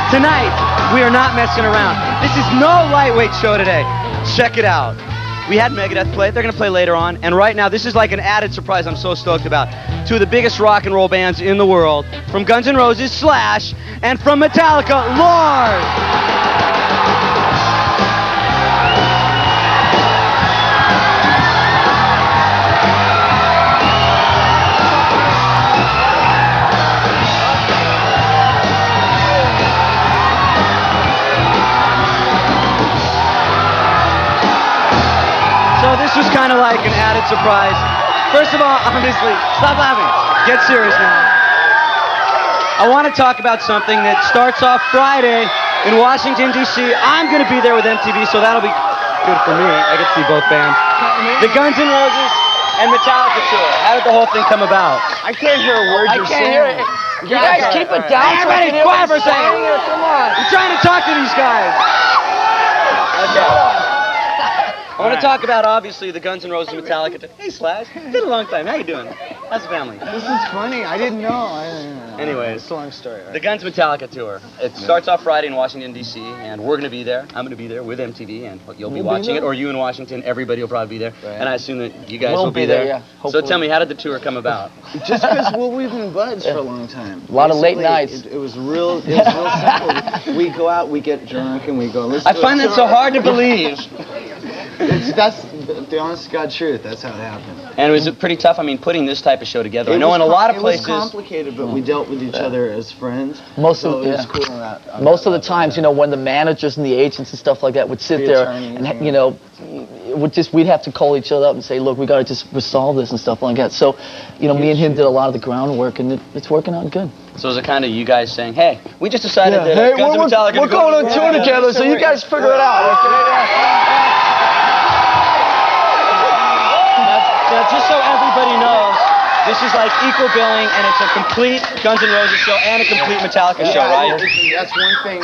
Tonight, we are not messing around. This is no lightweight show today. Check it out. We had Megadeth play. They're going to play later on. And right now, this is like an added surprise I'm so stoked about. Two of the biggest rock and roll bands in the world. From Guns N' Roses, Slash, and from Metallica, Lars. So this was kind of like an added surprise. First of all, obviously, stop laughing. Get serious now. I want to talk about something that starts off Friday in Washington, D.C. I'm going to be there with MTV, so that'll be good for me. I get to see both bands. The Guns N' Roses and Metallica tour. How did the whole thing come about? I can't hear a word you're saying. I can't hear it. You guys keep it down. Everybody quiet for a second. Come on. I'm trying to talk to these guys. Okay. I want to talk about, obviously, the Guns N' Roses and Metallica. Hey, Slash. It's been a long time. How you doing? How's the family? This is funny. I didn't know. Anyways, it's a long story. Right? The Guns Metallica tour. It starts off Friday in Washington, D.C., and we're going to be there. I'm going to be there with MTV, and you'll be watching it, or you in Washington. Everybody will probably be there. Right. And I assume that you guys will be there. Yeah, so tell me, how did the tour come about? Just because we've been buds for a long time. A lot of late nights. It was real simple. We go out, we get drunk, and we go, listen. I find that so hard to believe. That's the honest to God truth. That's how it happened. And was it pretty tough? I mean, putting this type of show together. I know in a lot of places. It was complicated, but we dealt with each other as friends. Most of the times, you know, when the managers and the agents and stuff like that would sit there and you know, we'd have to call each other up and say, look, we got to just resolve this and stuff like that. So, you know, me and him did a lot of the groundwork, and it's working out good. So is it kind of you guys saying, hey, we just decided that hey, Guns N' Metallica we're going on tour together, so you guys figure it out. Now, just so everybody knows, this is like equal billing, and it's a complete Guns N' Roses show and a complete Metallica show, right? That's one thing.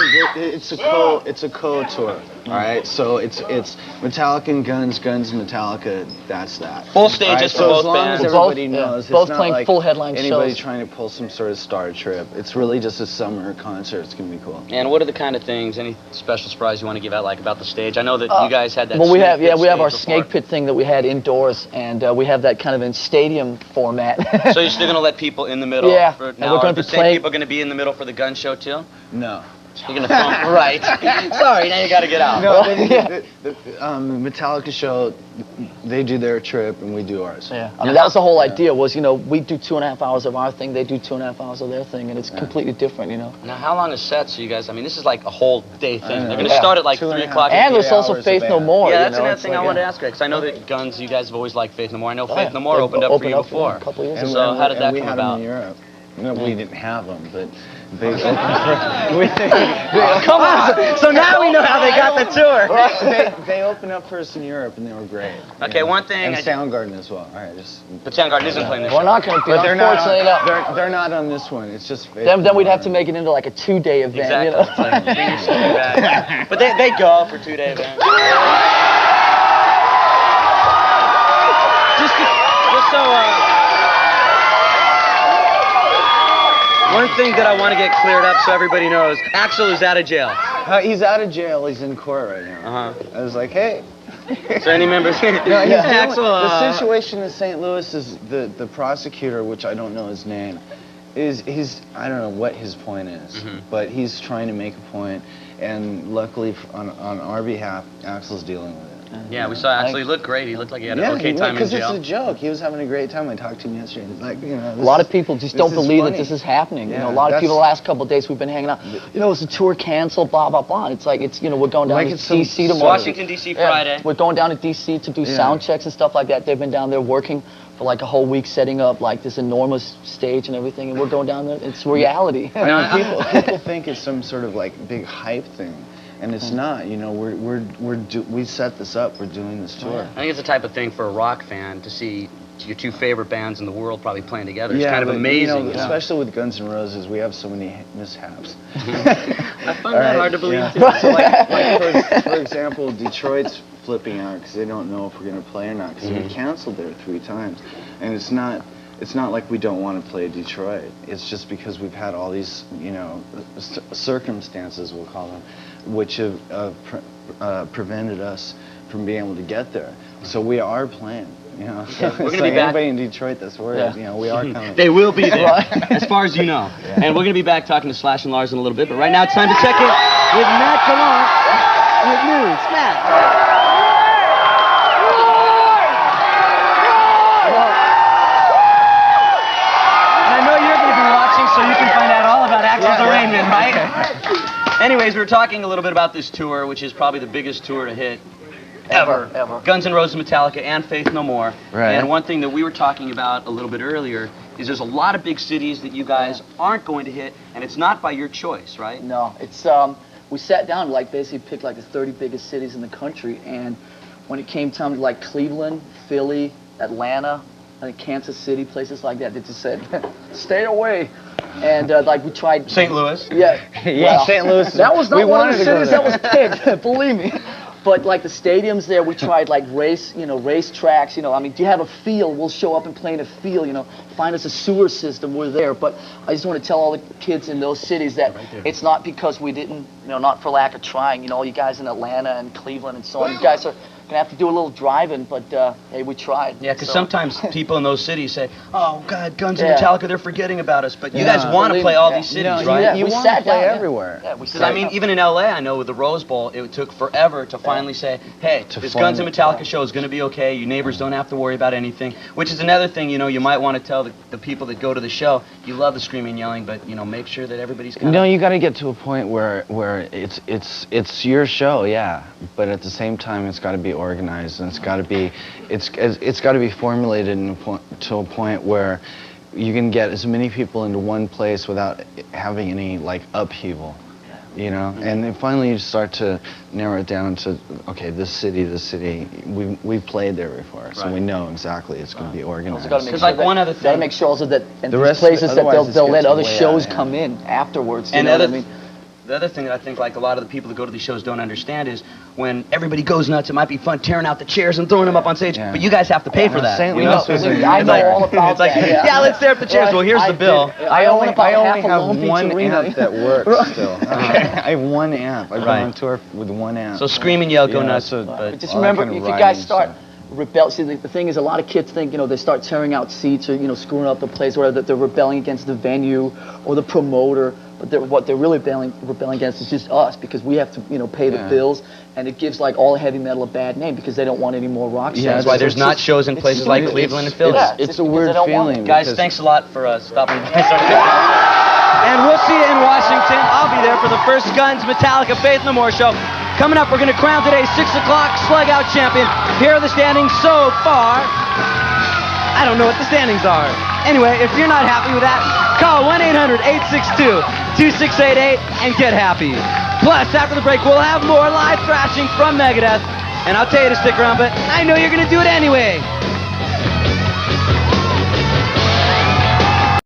It's a co-tour. All right, so it's Metallica and Guns and Metallica. That's that. Full stages for both bands. As long as everybody knows, both it's not playing like full headline anybody shows. trying to pull some sort of star trip. It's really just a summer concert. It's gonna be cool. And what are the kind of things, any special surprise you want to give out, like about the stage? I know that you guys had that. Well, we have our before. snake pit thing that we had indoors, and we have that kind of in stadium format. So you're still gonna let people in the middle? Yeah. Now, are the same people gonna be in the middle for the gun show too? No. You're gonna film, right? Sorry, now you gotta get out. No, the Metallica show, they do their trip and we do ours. Yeah, I mean that was the whole idea. Was, you know, we do 2.5 hours of our thing, they do 2.5 hours of their thing, and it's completely different, you know. Now, how long is sets? So you guys, I mean, this is like a whole day thing. They're gonna start at like 3 o'clock. And there's also Faith No More. Yeah, that's another thing I wanted to ask, because I know that Guns, you guys have always liked Faith No More. I know Faith No More opened up for you before. A couple years ago. So how did that come about? We had them in Europe. No, we didn't have them, but they opened Come on! So now we know how they got the tour. They opened up for us in Europe, and they were great. Okay, one thing. And Soundgarden as well. All right, But Soundgarden isn't playing this show. We're not going to be. Unfortunately, no. They're not on this one. It's just. Then we'd have to make it into like a 2-day event. Exactly. You know? But they go for 2-day events. Just so. One thing that I want to get cleared up so everybody knows, Axl is out of jail. He's out of jail. He's in court right now. I was like, hey. So any members? No, Axl. The situation in St. Louis is the prosecutor, which I don't know his name, he's I don't know what his point is, but he's trying to make a point, and luckily on our behalf, Axl's dealing with it. Yeah, we saw Axl. He looked great. He looked like he had an okay time in jail. Because it's a joke. He was having a great time. I talked to him yesterday. He's like, you know, a lot of people just don't believe that this is happening. Yeah, you know, a lot of people the last couple of days we've been hanging out. You know, it's a tour canceled, blah blah blah. It's like you know, we're going down to D.C. tomorrow. Washington D.C. Friday. We're going down to D.C. to do sound checks and stuff like that. They've been down there working for like a whole week, setting up like this enormous stage and everything, and we're going down there. It's reality. People think it's some sort of like big hype thing. And it's not, you know. We set this up. We're doing this tour. I think it's the type of thing for a rock fan to see your two favorite bands in the world probably playing together. It's kind of amazing. You know, especially with Guns N' Roses, we have so many mishaps. I find that hard to believe too. So like for example, Detroit's flipping out because they don't know if we're going to play or not because we canceled there 3 times, and it's not. it's not like we don't want to play Detroit. It's just because we've had all these, circumstances, we'll call them, which have prevented us from being able to get there. So we are playing. We're so going to be back. Anybody in Detroit that's worried, we are coming. They will be there, as far as you know. And we're going to be back talking to Slash and Lars in a little bit. But right now it's time to check in with Matt Gallant with news. Matt. So you can find out all about Axel's arraignment, right? Anyways, we were talking a little bit about this tour, which is probably the biggest tour to hit ever. Guns N' Roses, Metallica, and Faith No More. Right. And one thing that we were talking about a little bit earlier is there's a lot of big cities that you guys aren't going to hit, and it's not by your choice, right? No, it's we sat down and basically picked the 30 biggest cities in the country, and when it came time to Cleveland, Philly, Atlanta, I think Kansas City, places like that, they just said, stay away. And we tried St. Louis. Yeah, well, St. Louis. That was not one of the cities that was picked, believe me. But the stadiums there, we tried race tracks. I mean, do you have a field? We'll show up and play in a field. Find us a sewer system. We're there. But I just want to tell all the kids in those cities that it's not because we didn't, not for lack of trying. All you guys in Atlanta and Cleveland and so on, you guys are gonna have to do a little driving, but hey, we tried. Yeah, because sometimes people in those cities say, "Oh God, Guns and Metallica, they're forgetting about us." But you guys want to play all these cities, right? You want to play everywhere. Yeah, because I mean, even in LA, I know with the Rose Bowl, it took forever to finally say, "Hey, this Guns and Metallica show is going to be okay. You neighbors don't have to worry about anything." Which is another thing, you might want to tell the people that go to the show, you love the screaming and yelling, but make sure that everybody's kind of. You got to get to a point where it's your show, but at the same time, it's got to be organized, and it's got to be formulated to a point where you can get as many people into one place without having any upheaval, and then finally you start to narrow it down to, okay, this city, we've played there before, so we know exactly it's going to be organized. Because one other thing, gotta make sure also that in these places that they'll let other shows come in afterwards. And the other thing that I think a lot of the people that go to these shows don't understand is when everybody goes nuts, it might be fun tearing out the chairs and throwing them up on stage, but you guys have to pay for that. St. Louis was I know all about that. Let's tear up the chairs. Well, here's the bill. I only have one amp that works still. I have one amp. I go on tour with one amp. So scream and yell, go nuts. But just remember, if you guys start see, the thing is, a lot of kids think, they start tearing out seats or, screwing up the place, or that they're rebelling against the venue or the promoter. But what they're really rebelling against is just us, because we have to, pay the bills, and it gives all heavy metal a bad name because they don't want any more rock stars. That's why there's not shows in places like Cleveland and Philly. It's a weird feeling. Guys, thanks a lot for stopping by. And we'll see you in Washington. I'll be there for the first Guns, Metallica, Faith No More show. Coming up, we're going to crown today's 6 o'clock Slug Out champion. Here are the standings so far. I don't know what the standings are. Anyway, if you're not happy with that, call 1-800-862-2688 and get happy. Plus, after the break, we'll have more live thrashing from Megadeth. And I'll tell you to stick around, but I know you're going to do it anyway.